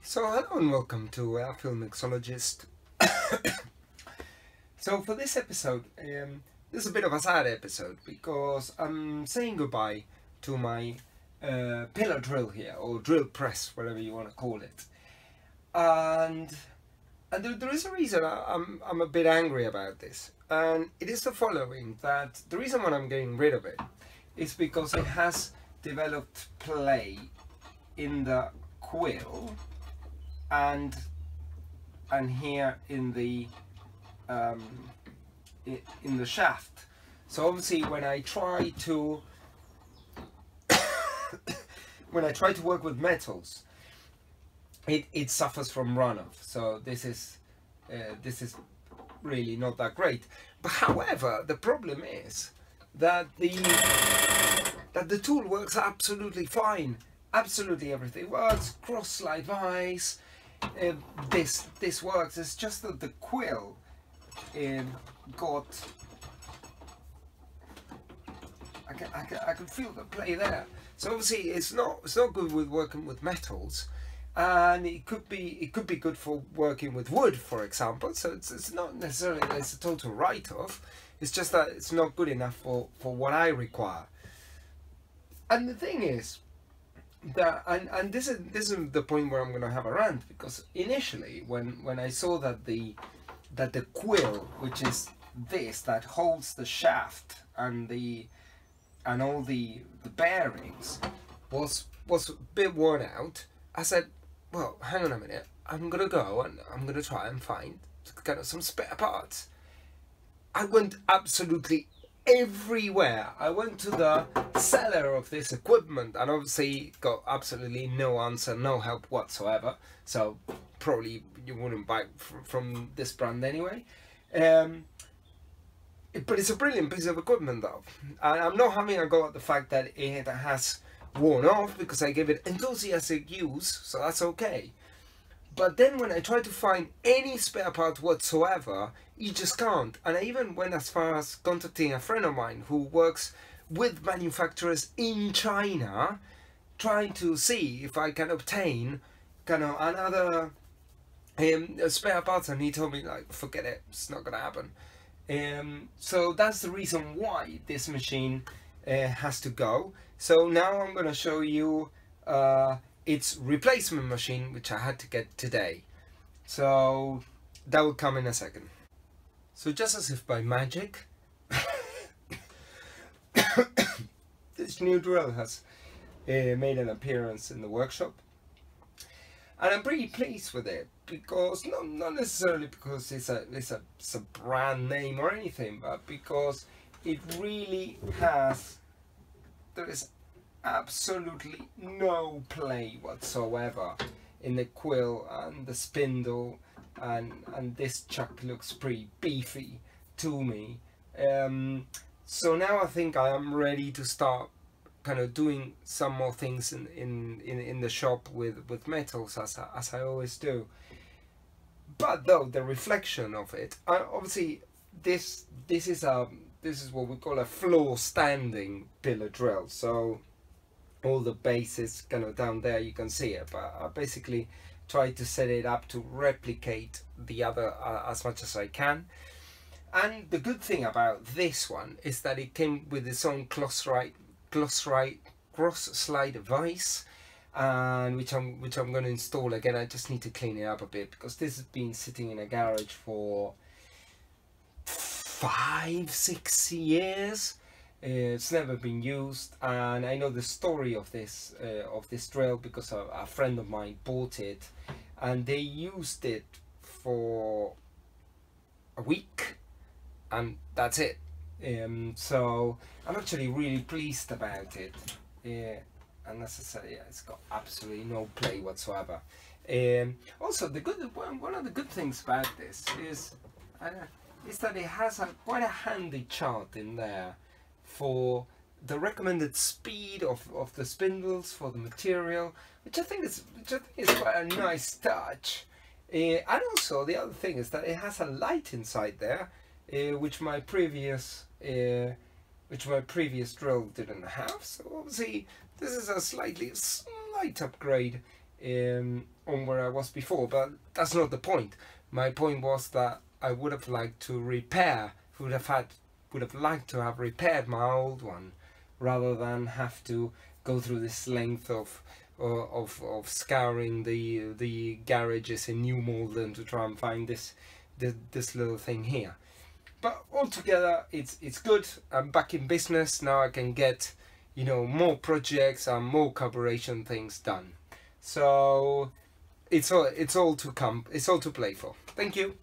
So hello and welcome to our Mixologist. So for this episode, this is a bit of a sad episode because I'm saying goodbye to my pillar drill here, or drill press, whatever you want to call it. And there is a reason I'm a bit angry about this, and it is the following: that the reason why I'm getting rid of it is because it has developed play in the quill and here in the shaft. So obviously when I try to work with metals, it suffers from runoff. So this is really not that great. But however, the problem is that the tool works absolutely fine. Absolutely everything works. Cross slide vise. This works. It's just that the quill got. I can feel the play there. So obviously it's not good with working with metals, and it could be good for working with wood, for example. So it's not necessarily that it's a total write-off. It's just that it's not good enough for what I require. And the thing is that, and this is the point where I'm going to have a rant, because initially when I saw that the quill, which is this that holds the shaft and all the bearings, was a bit worn out, I said, well, hang on a minute, I'm gonna go and I'm gonna try and find kind of some spare parts. I went absolutely everywhere. I went to the seller of this equipment and obviously got absolutely no answer, no help whatsoever. So probably you wouldn't buy from this brand anyway. But it's a brilliant piece of equipment though. And I'm not having a go at the fact that it has worn off, because I gave it enthusiastic use, so that's okay. But then when I try to find any spare part whatsoever, you just can't. And I even went as far as contacting a friend of mine who works with manufacturers in China, trying to see if I can obtain kind of another spare parts, and he told me, like, forget it, it's not gonna happen. So that's the reason why this machine has to go. So now I'm gonna show you its replacement machine, which I had to get today. So that will come in a second. So just as if by magic, this new drill has made an appearance in the workshop, and I'm pretty pleased with it, because not necessarily because it's a brand name or anything, but because it really has. There is absolutely no play whatsoever in the quill and the spindle, and this chuck looks pretty beefy to me. So now I think I am ready to start kind of doing some more things in the shop with metals, as I always do. But though the reflection of it, obviously this is what we call a floor standing pillar drill. So all the bases kind of down there, you can see it, but I basically try to set it up to replicate the other as much as I can. And the good thing about this one is that it came with its own cross slide vise, and which I'm going to install again. I just need to clean it up a bit, because this has been sitting in a garage for 5-6 years. It's never been used, and I know the story of this drill because a friend of mine bought it, and they used it for a week, and that's it. So I'm actually really pleased about it. And as I say, yeah, it's got absolutely no play whatsoever. Also, one of the good things about this is that it has quite a handy chart in there for the recommended speed of the spindles for the material, which I think is quite a nice touch. And also the other thing is that it has a light inside there, which my previous drill didn't have. So obviously this is a slight upgrade on where I was before, but that's not the point. My point was that I would have liked to repair, would have liked to have repaired my old one, rather than have to go through this length of scouring the garages in New Malden to try and find this little thing here. But altogether, it's good. I'm back in business now. I can get, you know, more projects and more collaboration things done. So it's all to come. It's all to play for. Thank you.